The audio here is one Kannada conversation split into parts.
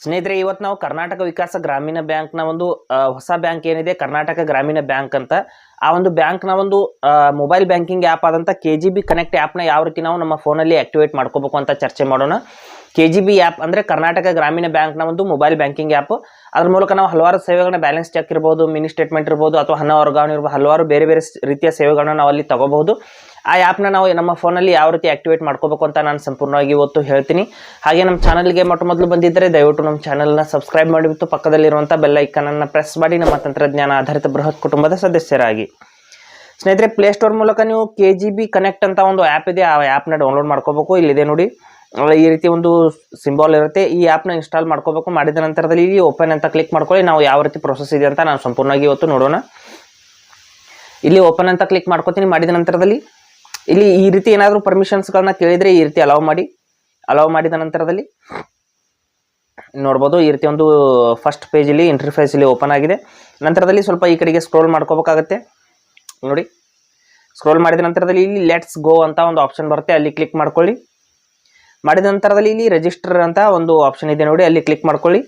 ಸ್ನೇಹಿತರೆ, ಇವತ್ತು ನಾವು ಕರ್ನಾಟಕ ವಿಕಾಸ ಗ್ರಾಮೀಣ ಬ್ಯಾಂಕ್ನ ಒಂದು ಹೊಸ ಬ್ಯಾಂಕ್ ಏನಿದೆ ಕರ್ನಾಟಕ ಗ್ರಾಮೀಣ ಬ್ಯಾಂಕ್ ಅಂತ, ಆ ಒಂದು ಬ್ಯಾಂಕ್ನ ಒಂದು ಮೊಬೈಲ್ ಬ್ಯಾಂಕಿಂಗ್ ಆ್ಯಪ್ ಆದಂಥ KGB ಕನೆಕ್ಟ್ ಆ್ಯಪ್ನ ಯಾವ ರೀತಿ ನಾವು ನಮ್ಮ ಫೋನಲ್ಲಿ ಆಕ್ಟಿವೇಟ್ ಮಾಡ್ಕೋಬೇಕು ಅಂತ ಚರ್ಚೆ ಮಾಡೋಣ. KGB ಆ್ಯಪ್ ಅಂದರೆ ಕರ್ನಾಟಕ ಗ್ರಾಮೀಣ ಬ್ಯಾಂಕ್ನ ಒಂದು ಮೊಬೈಲ್ ಬ್ಯಾಂಕಿಂಗ್ ಆ್ಯಪ್. ಅದ್ರ ಮೂಲಕ ನಾವು ಹಲವಾರು ಸೇವೆಗಳನ್ನ, ಬ್ಯಾಲೆನ್ಸ್ ಚೆಕ್ ಇರ್ಬೋದು, ಮಿನಿ ಸ್ಟೇಟ್ಮೆಂಟ್ ಇರ್ಬೋದು, ಅಥವಾ ಹಣ ವರ್ಗಾವಣೆ ಇರ್ಬೋದು, ಹಲವಾರು ಬೇರೆ ಬೇರೆ ರೀತಿಯ ಸೇವೆಗಳನ್ನ ನಾವು ಅಲ್ಲಿ ತಗೋಬಹುದು. ಆ ಆ್ಯಪ್ನ ನಾವು ನಮ್ಮ ಫೋನಲ್ಲಿ ಯಾವ ರೀತಿ ಆಕ್ಟಿವೇಟ್ ಮಾಡ್ಕೋಬೇಕು ಅಂತ ನಾನು ಸಂಪೂರ್ಣವಾಗಿ ಇವತ್ತು ಹೇಳ್ತೀನಿ. ಹಾಗೆ ನಮ್ಮ ಚಾನಲ್ಗೆ ಮೊದಲು ಬಂದಿದ್ದರೆ ದಯವಿಟ್ಟು ನಮ್ಮ ಚಾನಲ್ನ ಸಬ್ಸ್ಕ್ರೈಬ್ ಮಾಡಿಬಿಟ್ಟು ಪಕ್ಕದಲ್ಲಿರುವಂಥ ಬೆಲ್ ಐಕನನ್ನು ಪ್ರೆಸ್ ಮಾಡಿ ನಮ್ಮ ತಂತ್ರಜ್ಞಾನ ಆಧಾರಿತ ಬೃಹತ್ ಕುಟುಂಬದ ಸದಸ್ಯರಾಗಿ. ಸ್ನೇಹಿತರೆ, ಪ್ಲೇಸ್ಟೋರ್ ಮೂಲಕ ನೀವು KGB ಕನೆಕ್ಟ್ ಅಂತ ಒಂದು ಆ್ಯಪ್ ಇದೆ, ಆ ಆ್ಯಪ್ನ ಡೌನ್ಲೋಡ್ ಮಾಡ್ಕೋಬೇಕು. ಇಲ್ಲಿದೆ ನೋಡಿ, ಈ ರೀತಿ ಒಂದು ಸಿಂಬಾಲ್ ಇರುತ್ತೆ. ಈ ಆ್ಯಪ್ನ ಇನ್ಸ್ಟಾಲ್ ಮಾಡ್ಕೋಬೇಕು. ಮಾಡಿದ ನಂತರದಲ್ಲಿ ಇಲ್ಲಿ ಓಪನ್ ಅಂತ ಕ್ಲಿಕ್ ಮಾಡ್ಕೊಳ್ಳಿ. ನಾವು ಯಾವ ರೀತಿ ಪ್ರೊಸೆಸ್ ಇದೆ ಅಂತ ನಾನು ಸಂಪೂರ್ಣವಾಗಿ ಇವತ್ತು ನೋಡೋಣ. ಇಲ್ಲಿ ಓಪನ್ ಅಂತ ಕ್ಲಿಕ್ ಮಾಡ್ಕೋತೀನಿ. ಮಾಡಿದ ನಂತರದಲ್ಲಿ ಇಲ್ಲಿ ಈ ರೀತಿ ಏನಾದರೂ ಪರ್ಮಿಷನ್ಸ್ಗಳನ್ನ ಕೇಳಿದರೆ ಈ ರೀತಿ ಅಲೌ ಮಾಡಿದ ನಂತರದಲ್ಲಿ ನೋಡ್ಬೋದು, ಈ ರೀತಿ ಒಂದು ಫಸ್ಟ್ ಪೇಜಲ್ಲಿ ಇಂಟರ್ಫೇಸ್ ಇಲ್ಲಿ ಓಪನ್ ಆಗಿದೆ. ನಂತರದಲ್ಲಿ ಸ್ವಲ್ಪ ಈ ಕಡೆಗೆ ಸ್ಕ್ರೋಲ್ ಮಾಡ್ಕೋಬೇಕಾಗತ್ತೆ. ನೋಡಿ, ಸ್ಕ್ರೋಲ್ ಮಾಡಿದ ನಂತರದಲ್ಲಿ ಇಲ್ಲಿ ಲೆಟ್ಸ್ ಗೋ ಅಂತ ಒಂದು ಆಪ್ಷನ್ ಬರುತ್ತೆ, ಅಲ್ಲಿ ಕ್ಲಿಕ್ ಮಾಡ್ಕೊಳ್ಳಿ. ಮಾಡಿದ ನಂತರದಲ್ಲಿ ಇಲ್ಲಿ ರಿಜಿಸ್ಟರ್ ಅಂತ ಒಂದು ಆಪ್ಷನ್ ಇದೆ ನೋಡಿ, ಅಲ್ಲಿ ಕ್ಲಿಕ್ ಮಾಡ್ಕೊಳ್ಳಿ.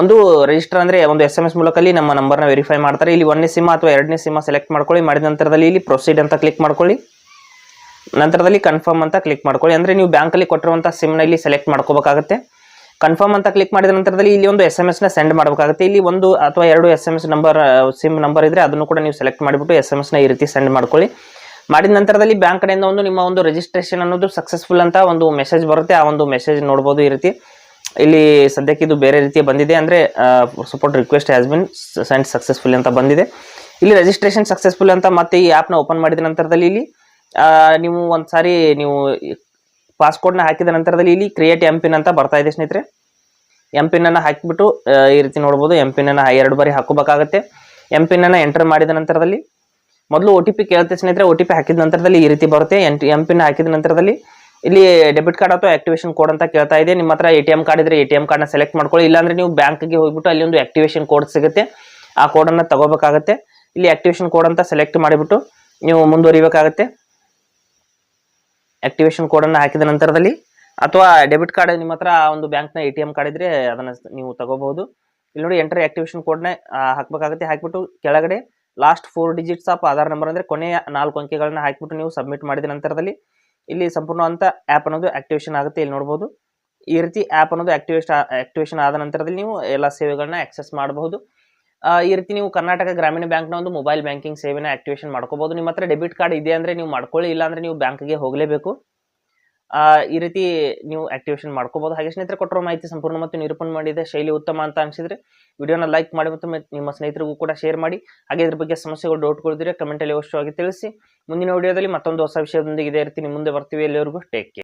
ಒಂದು ರಿಜಿಸ್ಟರ್ ಅಂದರೆ ಒಂದು SMS ಮೂಲಕ ನಮ್ಮ ನಂಬರ್ನ ವೆರಿಫೈ ಮಾಡ್ತಾರೆ. ಇಲ್ಲಿ 1ನೇ ಸಿಮ್ ಅಥವಾ 2ನೇ ಸಿಮ್ ಸೆಲೆಕ್ಟ್ ಮಾಡ್ಕೊಳ್ಳಿ. ಮಾಡಿದ ನಂತರದಲ್ಲಿ ಇಲ್ಲಿ ಪ್ರೊಸೀಡ್ ಅಂತ ಕ್ಲಿಕ್ ಮಾಡ್ಕೊಳ್ಳಿ. ನಂತರದಲ್ಲಿ ಕನ್ಫರ್ಮ್ ಅಂತ ಕ್ಲಿಕ್ ಮಾಡ್ಕೊಳ್ಳಿ. ಅಂದರೆ ನೀವು ಬ್ಯಾಂಕಲ್ಲಿ ಕೊಟ್ಟಿರುವಂಥ ಸಿಮ್ನ ಇಲ್ಲಿ ಸೆಲೆಕ್ಟ್ ಮಾಡ್ಕೋಬೇಕಾಗುತ್ತೆ. ಕನ್ಫರ್ಮ್ ಅಂತ ಕ್ಲಿಕ್ ಮಾಡಿದ ನಂತರದಲ್ಲಿ ಇಲ್ಲಿ ಒಂದು SMS ಸೆಂಡ್ ಮಾಡಬೇಕಾಗುತ್ತೆ. ಇಲ್ಲಿ 1 ಅಥವಾ 2 SMS ನಂಬರ್, ಸಿಮ್ ನಂಬರ್ ಇದ್ದರೆ ಅದನ್ನು ಕೂಡ ನೀವು ಸೆಲೆಕ್ಟ್ ಮಾಡಿಬಿಟ್ಟು SMS ಈ ರೀತಿ ಸೆಂಡ್ ಮಾಡ್ಕೊಳ್ಳಿ. ಮಾಡಿದ ನಂತರದಲ್ಲಿ ಬ್ಯಾಂಕ್ ಕಡೆಯಿಂದ ನಿಮ್ಮ ಒಂದು ರಿಜಿಸ್ಟ್ರೇಷನ್ ಅನ್ನೋದು ಸಕ್ಸಸ್ಫುಲ್ ಅಂತ ಒಂದು ಮೆಸೇಜ್ ಬರುತ್ತೆ. ಆ ಒಂದು ಮೆಸೇಜ್ ನೋಡ್ಬೋದು. ಈ ರೀತಿ ಇಲ್ಲಿ ಸದ್ಯಕ್ಕೆ ಇದು ಬೇರೆ ರೀತಿಯ ಬಂದಿದೆ, ಅಂದರೆ support request has been send successful ಅಂತ ಬಂದಿದೆ. ಇಲ್ಲಿ ರಿಜಿಸ್ಟ್ರೇಷನ್ ಸಕ್ಸಸ್ಫುಲ್ ಅಂತ ಮತ್ತೆ ಈ ಆ್ಯಪ್ನ ಓಪನ್ ಮಾಡಿದ ನಂತರದಲ್ಲಿ ಇಲ್ಲಿ ನೀವು ಒಂದು ಸಾರಿ ನೀವು ಪಾಸ್ಕೋಡ್ನ ಹಾಕಿದ ನಂತರದಲ್ಲಿ ಇಲ್ಲಿ ಕ್ರಿಯೇಟ್ MPIN ಅಂತ ಬರ್ತಾ ಇದೆ ಸ್ನೇಹಿತರೆ. MPIN ಅನ್ನು ಹಾಕಿಬಿಟ್ಟು ಈ ರೀತಿ ನೋಡ್ಬೋದು. MPIN ಅನ್ನು 2 ಬಾರಿ ಹಾಕೋಬೇಕಾಗುತ್ತೆ. MPIN ಅನ್ನು ಎಂಟರ್ ಮಾಡಿದ ನಂತರದಲ್ಲಿ ಮೊದಲು OTP ಕೇಳುತ್ತೆ ಸ್ನೇಹಿತರೆ. OTP ಹಾಕಿದ ನಂತರದಲ್ಲಿ ಈ ರೀತಿ ಬರುತ್ತೆ. MPIN ಹಾಕಿದ ನಂತರದಲ್ಲಿ ಇಲ್ಲಿ ಡೆಬಿಟ್ ಕಾರ್ಡ್ ಅಥವಾ ಆಕ್ಟಿವೇಶನ್ ಕೋಡ್ ಅಂತ ಕೇಳ್ತಾ ಇದೆ. ನಿಮ್ಮ ಹತ್ರ ATM ಕಾರ್ಡ್ ಇದ್ರೆ ATM ಕಾರ್ಡ್ನ ಸೆಲೆಕ್ಟ್ ಮಾಡ್ಕೊಳ್ಳಿ. ಇಲ್ಲಾಂದ್ರೆ ನೀವು ಬ್ಯಾಂಕ್ಗೆ ಹೋಗ್ಬಿಟ್ಟು ಅಲ್ಲಿ ಒಂದು ಆಕ್ಟಿವೇಶನ್ ಕೋಡ್ ಸಿಗುತ್ತೆ, ಆ ಕೋಡನ್ನು ತಗೋಬೇಕಾಗುತ್ತೆ. ಇಲ್ಲಿ ಆಕ್ಟಿವೇಶನ್ ಕೋಡ್ ಅಂತ ಸೆಲೆಕ್ಟ್ ಮಾಡಿಬಿಟ್ಟು ನೀವು ಮುಂದುವರಿಬೇಕಾಗುತ್ತೆ. ಆಕ್ಟಿವೇಶನ್ ಕೋಡನ್ನು ಹಾಕಿದ ನಂತರದಲ್ಲಿ, ಅಥವಾ ಡೆಬಿಟ್ ಕಾರ್ಡ್ ನಿಮ್ಮ ಹತ್ರ ಒಂದು ಬ್ಯಾಂಕ್ನ ATM ಕಾರ್ಡ್ ಇದ್ರೆ ಅದನ್ನು ನೀವು ತಗೋಬಹುದು. ಇಲ್ಲಿ ನೋಡಿ, ಎಂಟರ್ ಆಕ್ಟಿವೇಶನ್ ಕೋಡ್ನ ಹಾಕಬೇಕಾಗುತ್ತೆ. ಹಾಕಿಬಿಟ್ಟು ಕೆಳಗಡೆ last 4 digits of Aadhaar number ಅಂದರೆ ಕೊನೆಯ 4 ಅಂಕೆಗಳನ್ನ ಹಾಕಿಬಿಟ್ಟು ನೀವು ಸಬ್ಮಿಟ್ ಮಾಡಿದ ನಂತರದಲ್ಲಿ ಇಲ್ಲಿ ಸಂಪೂರ್ಣವಂತ ಆ್ಯಪ್ ಅನ್ನೋದು ಆಕ್ಟಿವೇಶನ್ ಆಗುತ್ತೆ. ಇಲ್ಲಿ ನೋಡ್ಬೋದು, ಈ ರೀತಿ ಆ್ಯಪ್ ಅನ್ನೋದು ಆಕ್ಟಿವೇಶನ್ ಆದ ನಂತರದಲ್ಲಿ ನೀವು ಎಲ್ಲ ಸೇವೆಗಳನ್ನ ಆಕ್ಸೆಸ್ ಮಾಡಬಹುದು. ಈ ರೀತಿ ನೀವು ಕರ್ನಾಟಕ ಗ್ರಾಮೀಣ ಬ್ಯಾಂಕ್ನ ಒಂದು ಮೊಬೈಲ್ ಬ್ಯಾಂಕಿಂಗ್ ಸೇವೆನ ಆಕ್ಟಿವೇಶನ್ ಮಾಡ್ಕೋಬಹುದು. ನಿಮ್ಮ ಹತ್ರ ಡೆಬಿಟ್ ಕಾರ್ಡ್ ಇದೆ ಅಂದರೆ ನೀವು ಮಾಡ್ಕೊಳ್ಳಿ, ಇಲ್ಲಾಂದ್ರೆ ನೀವು ಬ್ಯಾಂಕ್ಗೆ ಹೋಗಲೇಬೇಕು. ಈ ರೀತಿ ನೀವು ಆಕ್ಟಿವೇಶನ್ ಮಾಡ್ಕೋಬಹುದು. ಹಾಗೆ ಸ್ನೇಹಿತರೆ, ಕೊಟ್ಟಿರೋ ಮಾಹಿತಿ ಸಂಪೂರ್ಣ ಮತ್ತು ನಿರೂಪಣೆ ಮಾಡಿದೆ ಶೈಲಿ ಉತ್ತಮ ಅಂತ ಅನಿಸಿದ್ರೆ ವಿಡಿಯೋನ ಲೈಕ್ ಮಾಡಿ ಮತ್ತು ನಿಮ್ಮ ಸ್ನೇಹಿತರಿಗೂ ಕೂಡ ಶೇರ್ ಮಾಡಿ. ಹಾಗೆ ಇದ್ರ ಬಗ್ಗೆ ಸಮಸ್ಯೆಗಳು, ಡೌಟ್ಗಳಿದ್ರೆ ಕಮೆಂಟಲ್ಲಿ ಅವಶ್ಯವಾಗಿ ತಿಳಿಸಿ. ಮುಂದಿನ ವಿಡಿಯೋದಲ್ಲಿ ಮತ್ತೊಂದು ಹೊಸ ವಿಷಯದೊಂದಿಗೆ ಇದೇ ರೀತಿ ನಿಮ್ಮ ಮುಂದೆ ಬರ್ತೀವಿ. ಎಲ್ಲರಿಗೂ ಟೇಕ್ ಕೇರ್.